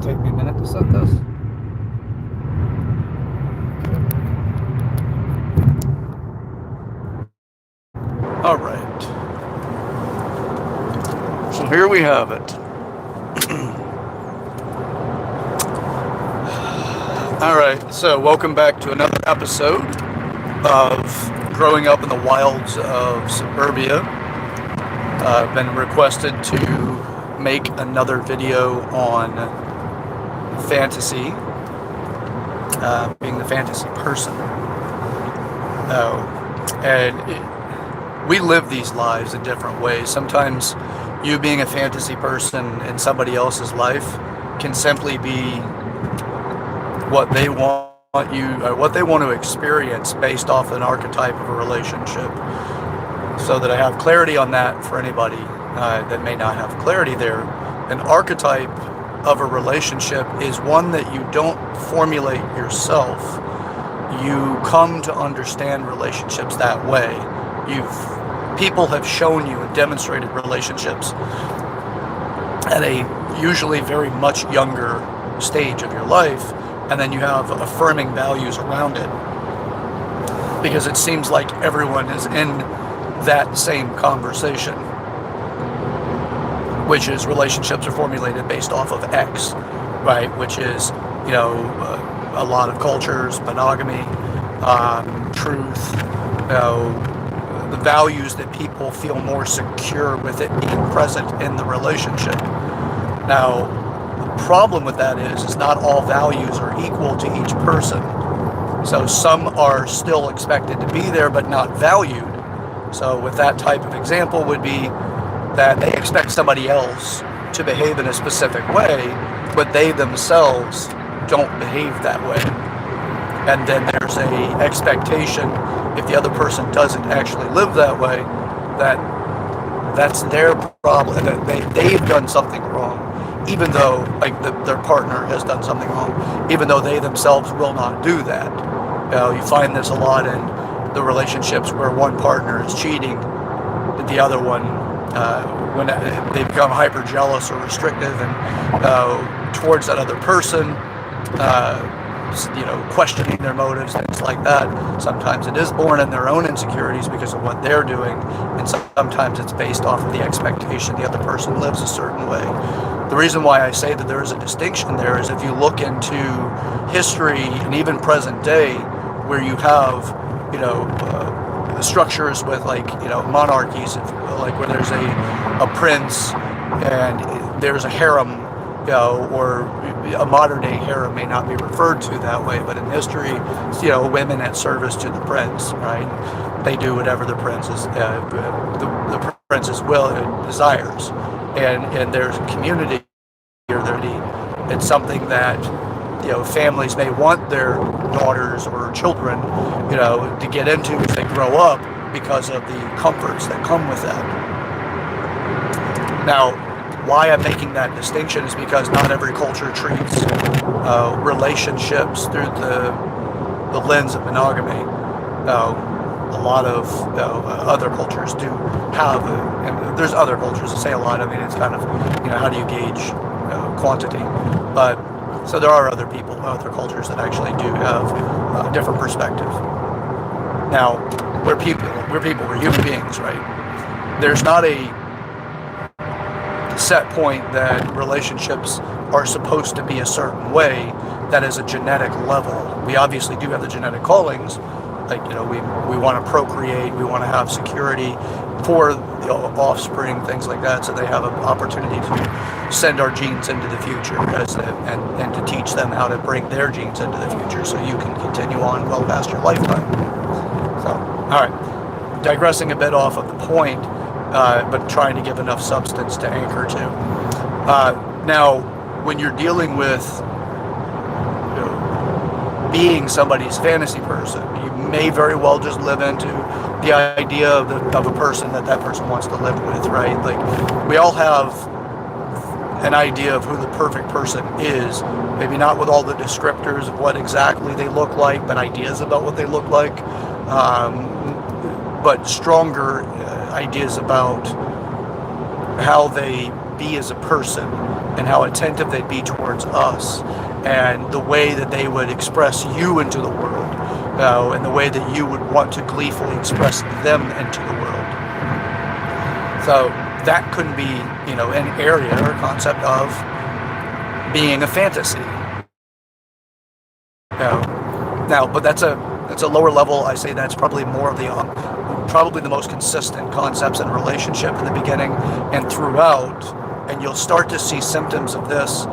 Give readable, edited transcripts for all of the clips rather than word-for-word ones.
take me a minute to set this. All right. So here we have it. All right. So welcome back to another episode of Growing Up in the Wilds of Suburbia. I've been requested to make another video on fantasy, being the fantasy person. We live these lives in different ways. Sometimes you being a fantasy person in somebody else's life can simply be what they want you, or what they want to experience based off an archetype of a relationship. So that I have clarity on that for anybody that may not have clarity there. An archetype of a relationship is one that you don't formulate yourself. You come to understand relationships that way. People have shown you and demonstrated relationships at a usually very much younger stage of your life, and then you have affirming values around it, because it seems like everyone is in that same conversation, which is relationships are formulated based off of X, right? Which is, a lot of cultures, monogamy, truth, the values that people feel more secure with it being present in the relationship. Now, the problem with that is not all values are equal to each person. So some are still expected to be there but not valued. So with that type of example would be that they expect somebody else to behave in a specific way, but they themselves don't behave that way. And then there's a expectation, if the other person doesn't actually live that way, that's their problem, that they've done something wrong, even though their partner has done something wrong, even though they themselves will not do that. You find this a lot in the relationships where one partner is cheating, the other one, when they become hyper jealous or restrictive and towards that other person, questioning their motives, things like that. Sometimes it is born in their own insecurities because of what they're doing, and sometimes it's based off of the expectation the other person lives a certain way. The reason why I say that there is a distinction there is if you look into history and even present day, where you have structures with monarchies, like where there's a prince and there's a harem, or a modern day harem may not be referred to that way, but in history, women at service to the prince, right? They do whatever the prince's the prince's will desires, and there's a community here. It's something that families may want their daughters or children to get into as they grow up because of the comforts that come with that. Now, why I'm making that distinction is because not every culture treats relationships through the lens of monogamy. A lot of other cultures do have, and there's other cultures that say a lot. I mean, it's kind of, how do you gauge quantity? But so there are other cultures that actually do have a different perspective. Now, we're human beings, right? There's not a set point that relationships are supposed to be a certain way that is a genetic level. We obviously do have the genetic callings, we want to procreate, we want to have security for the offspring, things like that, so they have an opportunity to send our genes into the future and to teach them how to bring their genes into the future so you can continue on well past your lifetime. So, all right, digressing a bit off of the point, but trying to give enough substance to anchor to. Now, when you're dealing with being somebody's fantasy person, you may very well just live into the idea of a person that person wants to live with, right? Like, we all have an idea of who the perfect person is, maybe not with all the descriptors of what exactly they look like, but ideas about what they look like, but stronger ideas about how they be as a person. and how attentive they'd be towards us, and the way that they would express you into the world, and the way that you would want to gleefully express them into the world. So that couldn't be, an area or concept of being a fantasy. Now, but that's a lower level. I say that's probably more of probably the most consistent concepts in a relationship in the beginning and throughout. And you'll start to see symptoms of this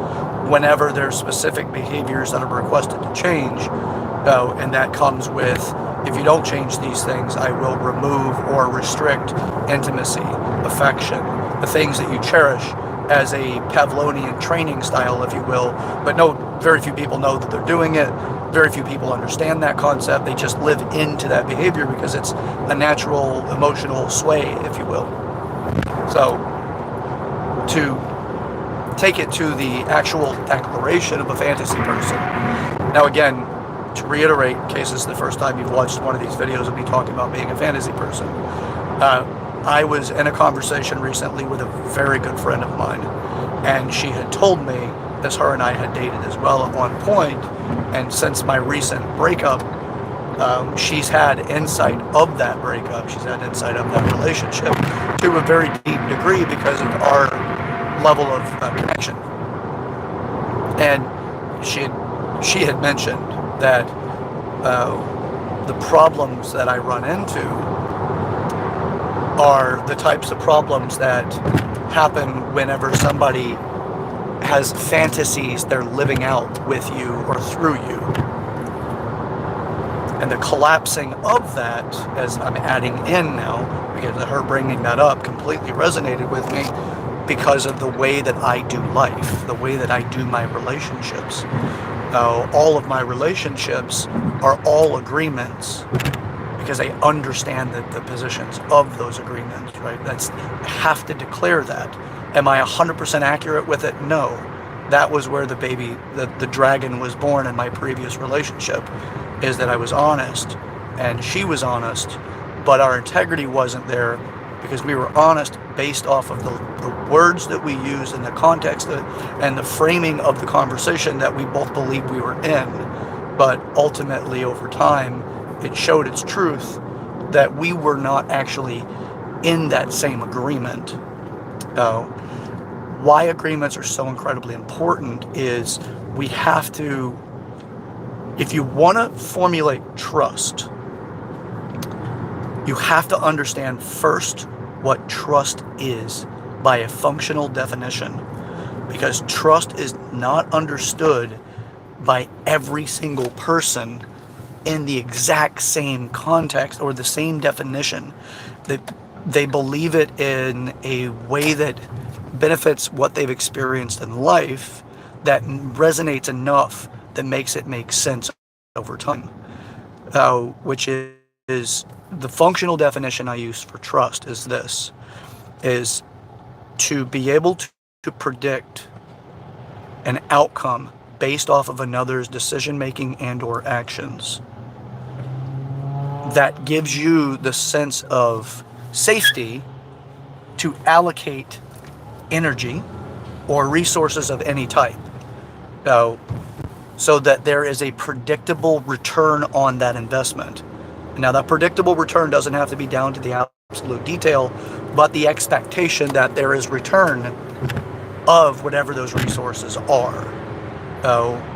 whenever there's specific behaviors that are requested to change. And that comes with, if you don't change these things, I will remove or restrict intimacy, affection, the things that you cherish as a Pavlovian training style, if you will. But very few people know that they're doing it. Very few people understand that concept. They just live into that behavior because it's a natural emotional sway, if you will. So to take it to the actual declaration of a fantasy person. Now again, to reiterate, in case this is the first time you've watched one of these videos of me talking about being a fantasy person, I was in a conversation recently with a very good friend of mine, and she had told me, as her and I had dated as well at one point, and since my recent breakup, she's had insight of that breakup, she's had insight of that relationship to a very deep degree because of our level of connection. And she had mentioned that the problems that I run into are the types of problems that happen whenever somebody has fantasies they're living out with you or through you. And the collapsing of that, as I'm adding in now, because her bringing that up completely resonated with me because of the way that I do life, the way that I do my relationships. All of my relationships are all agreements because I understand the positions of those agreements, right? I have to declare that. Am I 100% accurate with it? No. That was where the dragon was born in my previous relationship, is that I was honest and she was honest, but our integrity wasn't there because we were honest based off of the words that we used and the context and the framing of the conversation that we both believed we were in. But ultimately, over time, it showed its truth that we were not actually in that same agreement. Why agreements are so incredibly important is we have to, if you want to formulate trust, you have to understand first what trust is by a functional definition, because trust is not understood by every single person in the exact same context or the same definition. That they believe it in a way that benefits what they've experienced in life, that resonates enough that makes it make sense over time, which is the functional definition I use for trust is this, is to be able to predict an outcome based off of another's decision-making and or actions. That gives you the sense of safety to allocate energy or resources of any type, so that there is a predictable return on that investment. Now, that predictable return doesn't have to be down to the absolute detail, but the expectation that there is return of whatever those resources are.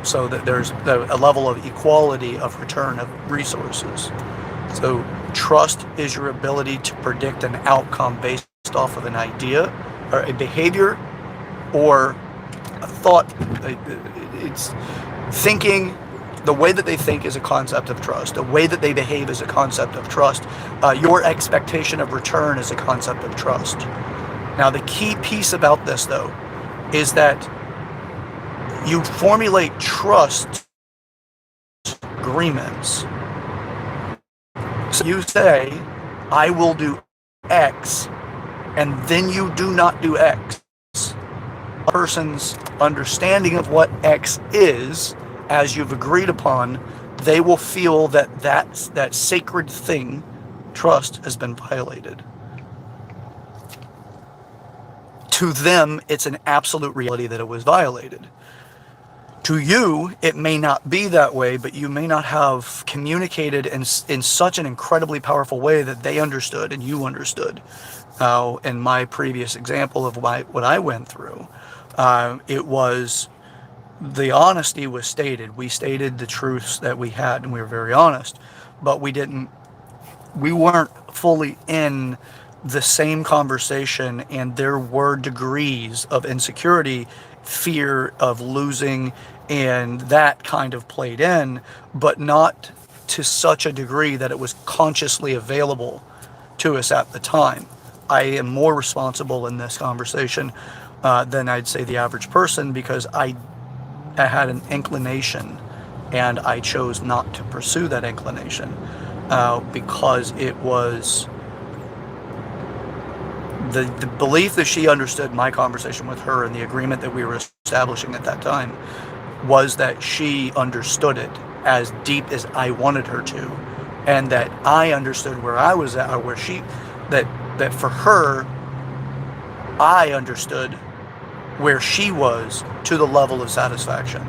So that there's a level of equality of return of resources. So trust is your ability to predict an outcome based off of an idea or a behavior or a thought. It's thinking. The way that they think is a concept of trust. The way that they behave is a concept of trust. Your expectation of return is a concept of trust. Now, the key piece about this, though, is that you formulate trust agreements. So you say, I will do X, and then you do not do X. A person's understanding of what X is, as you've agreed upon, they will feel that sacred thing, trust, has been violated. To them, it's an absolute reality that it was violated. To you, it may not be that way, but you may not have communicated in such an incredibly powerful way that they understood and you understood. In my previous example of what I went through, it was the honesty was stated. We stated the truths that we had, and we were very honest, but we weren't fully in the same conversation, and there were degrees of insecurity, fear of losing, and that kind of played in, but not to such a degree that it was consciously available to us at the time. I am more responsible in this conversation than I'd say the average person, because I had an inclination and I chose not to pursue that inclination because it was the belief that she understood my conversation with her and the agreement that we were establishing at that time was that she understood it as deep as I wanted her to, and that I understood where I was at, or where she, that for her, I understood where she was to the level of satisfaction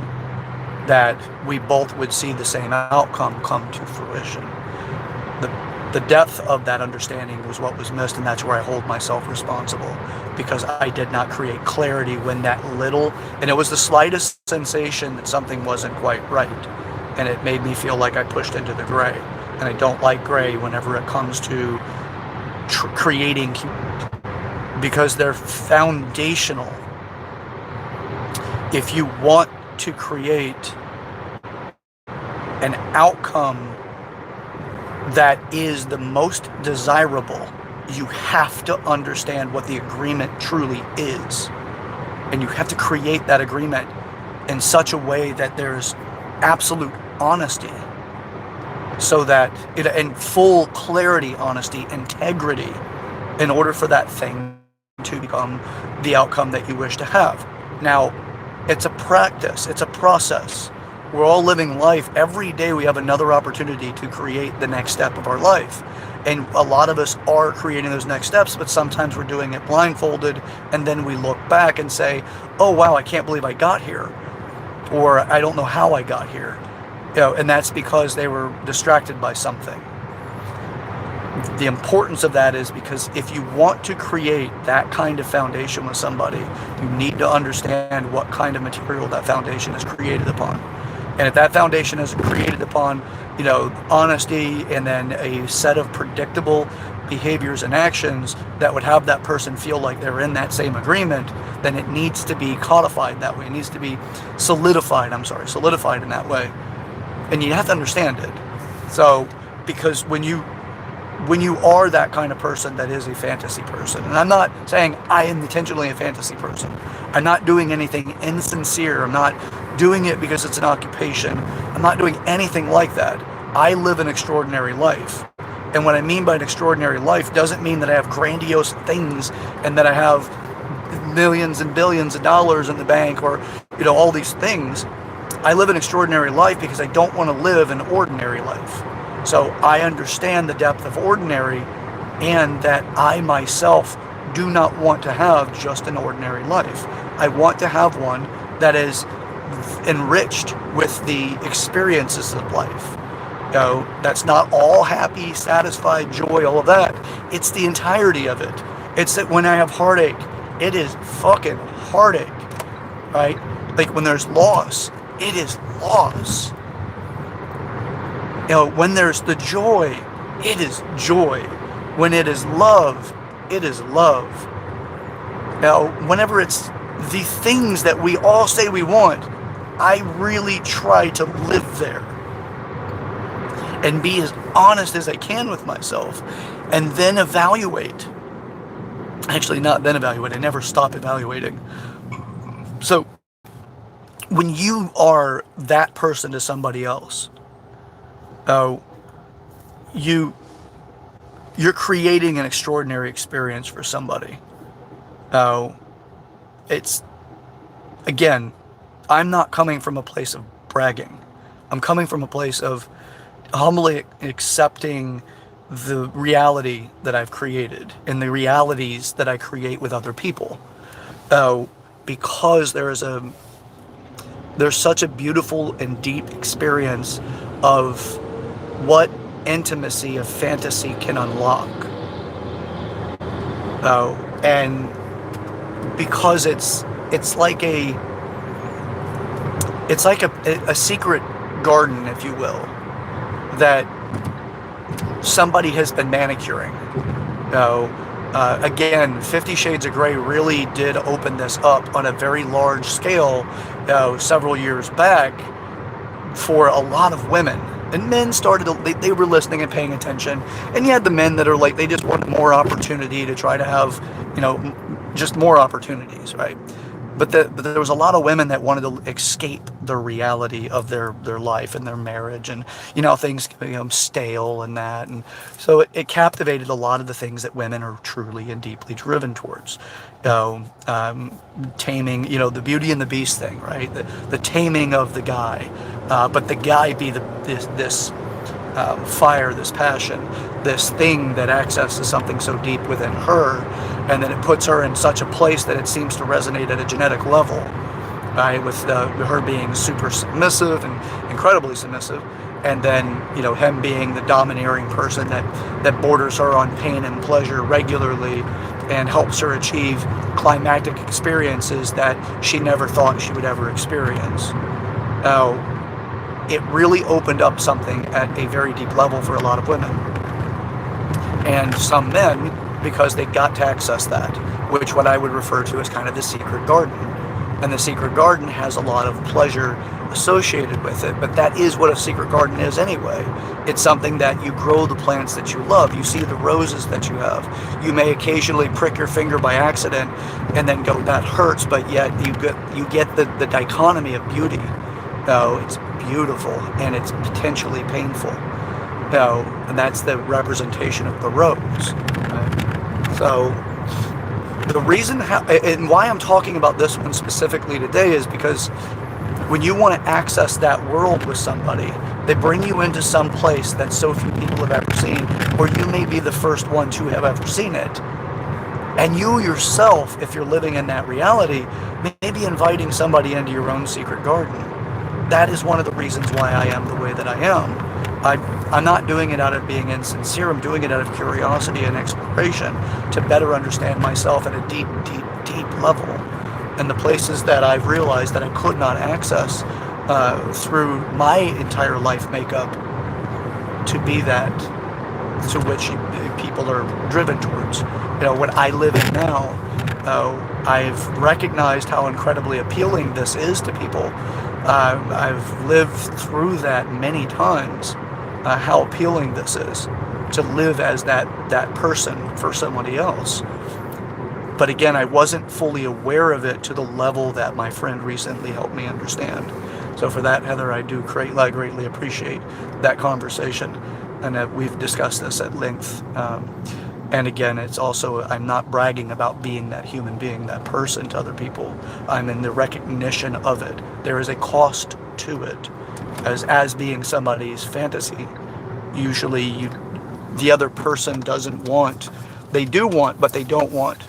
that we both would see the same outcome come to fruition. The depth of that understanding was what was missed, and that's where I hold myself responsible, because I did not create clarity when that little, and it was the slightest sensation that something wasn't quite right, and it made me feel like I pushed into the gray, and I don't like gray whenever it comes to creating, because they're foundational. If you want to create an outcome that is the most desirable, you have to understand what the agreement truly is. And you have to create that agreement in such a way that there's absolute honesty, so that in full clarity, honesty, integrity, in order for that thing to become the outcome that you wish to have. Now, it's a practice, it's a process. We're all living life. Every day we have another opportunity to create the next step of our life. And a lot of us are creating those next steps, but sometimes we're doing it blindfolded, and then we look back and say, oh wow, I can't believe I got here. Or I don't know how I got here. And that's because they were distracted by something. The importance of that is because if you want to create that kind of foundation with somebody, you need to understand what kind of material that foundation is created upon. And if that foundation is created upon, honesty, and then a set of predictable behaviors and actions that would have that person feel like they're in that same agreement, then it needs to be codified that way. It needs to be solidified in that way. And you have to understand it. So, because when you are that kind of person that is a fantasy person, and I'm not saying I am intentionally a fantasy person. I'm not doing anything insincere. I'm not doing it because it's an occupation. I'm not doing anything like that. I live an extraordinary life. And what I mean by an extraordinary life doesn't mean that I have grandiose things and that I have millions and billions of dollars in the bank, or, all these things. I live an extraordinary life because I don't want to live an ordinary life. So I understand the depth of ordinary, and that I myself do not want to have just an ordinary life. I want to have one that is enriched with the experiences of life. That's not all happy, satisfied, joy, all of that. It's the entirety of it. It's that when I have heartache, it is fucking heartache, right? Like when there's loss, it is loss. When there's the joy, it is joy. When it is love, it is love. Now, whenever it's the things that we all say we want, I really try to live there and be as honest as I can with myself, and then evaluate. Actually, not then evaluate. I never stop evaluating. So, when you are that person to somebody else, you're creating an extraordinary experience for somebody. It's, again, I'm not coming from a place of bragging. I'm coming from a place of humbly accepting the reality that I've created and the realities that I create with other people. Oh, because there's such a beautiful and deep experience of what intimacy of fantasy can unlock. Oh, and because it's like a secret garden, if you will, that somebody has been manicuring. So, again, 50 Shades of Grey really did open this up on a very large scale several years back for a lot of women. And men started, they were listening and paying attention. And you had the men that are like, they just wanted more opportunity to try to have, just more opportunities, right? But there was a lot of women that wanted to escape the reality of their life and their marriage, and things become stale and that, and so it captivated a lot of the things that women are truly and deeply driven towards. Taming, the Beauty and the Beast thing, right? The taming of the guy, but the guy be this fire, this passion, this thing that accesses something so deep within her, and then it puts her in such a place that it seems to resonate at a genetic level, right? With her being super submissive and incredibly submissive, and then him being the domineering person that borders her on pain and pleasure regularly, and helps her achieve climactic experiences that she never thought she would ever experience. Now, it really opened up something at a very deep level for a lot of women. And some men, because they got to access that, which what I would refer to as kind of the secret garden. And the secret garden has a lot of pleasure associated with it, but that is what a secret garden is anyway. It's something that you grow the plants that you love. You see the roses that you have. You may occasionally prick your finger by accident and then go, that hurts, but yet you get the dichotomy of beauty. No, it's beautiful and it's potentially painful. No, and that's the representation of the rose. Right? So the reason and why I'm talking about this one specifically today is because when you want to access that world with somebody, they bring you into some place that so few people have ever seen, or you may be the first one to have ever seen it. And you yourself, if you're living in that reality, may be inviting somebody into your own secret garden. That is one of the reasons why I am the way that I am. I'm not doing it out of being insincere. I'm doing it out of curiosity and exploration to better understand myself at a deep, deep, deep level. And the places that I've realized that I could not access through my entire life makeup to be that to which people are driven towards. What I live in now, I've recognized how incredibly appealing this is to people. I've lived through that many times, how appealing this is to live as that person for somebody else. But again, I wasn't fully aware of it to the level that my friend recently helped me understand. So for that, Heather, I do greatly appreciate that conversation, and we've discussed this at length. And again, it's also, I'm not bragging about being that human being, that person to other people. I'm in the recognition of it. There is a cost to it. As being somebody's fantasy, usually the other person doesn't want, they do want, but they don't want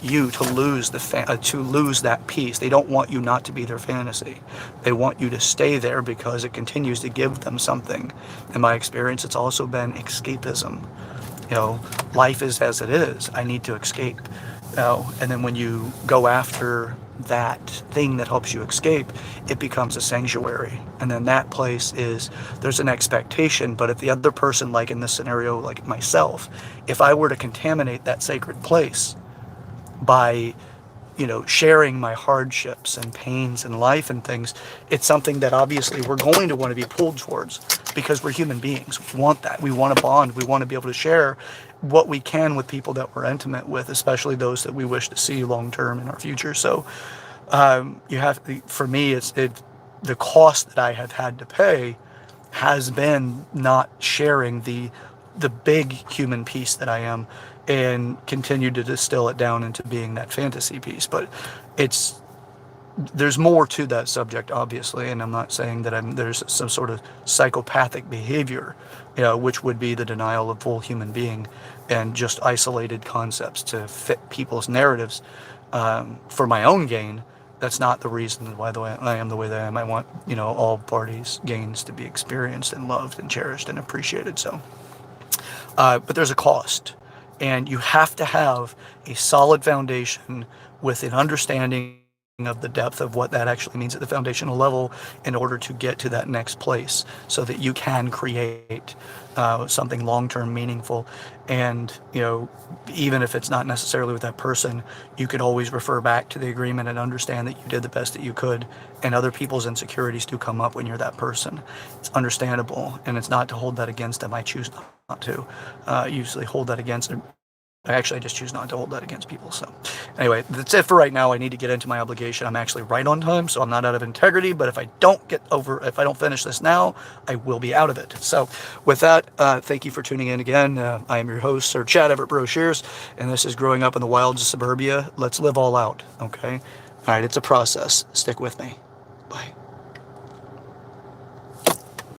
you to lose to lose that piece. They don't want you not to be their fantasy. They want you to stay there because it continues to give them something. In my experience, it's also been escapism. Life is as it is. I need to escape. And then when you go after that thing that helps you escape, it becomes a sanctuary. And then that place there's an expectation, but if the other person, like in this scenario, like myself, if I were to contaminate that sacred place by sharing my hardships and pains in life and things, it's something that obviously we're going to want to be pulled towards because we're human beings. We want that. We want to bond. We want to be able to share what we can with people that we're intimate with, especially those that we wish to see long term in our future. So for me, the cost that I have had to pay has been not sharing the big human piece that I am, and continue to distill it down into being that fantasy piece. But there's more to that subject, obviously, and I'm not saying that there's some sort of psychopathic behavior, which would be the denial of full human being and just isolated concepts to fit people's narratives. for my own gain. That's not the reason why I am the way that I am. I want, all parties' gains to be experienced and loved and cherished and appreciated. So, but there's a cost, and you have to have a solid foundation with an understanding of the depth of what that actually means at the foundational level in order to get to that next place, so that you can create something long-term meaningful. And even if it's not necessarily with that person, you could always refer back to the agreement and understand that you did the best that you could, and other people's insecurities do come up when you're that person. It's understandable, and it's not to hold that against them. I choose not to usually hold that against them. I just choose not to hold that against people. So anyway, that's it for right now. I need to get into my obligation. I'm actually right on time, so I'm not out of integrity. But if I don't finish this now, I will be out of it. So with that, thank you for tuning in again. I am your host, Sir Chad Everett Brochures, and this is Growing Up in the Wilds of Suburbia. Let's live all out, okay? All right, it's a process. Stick with me.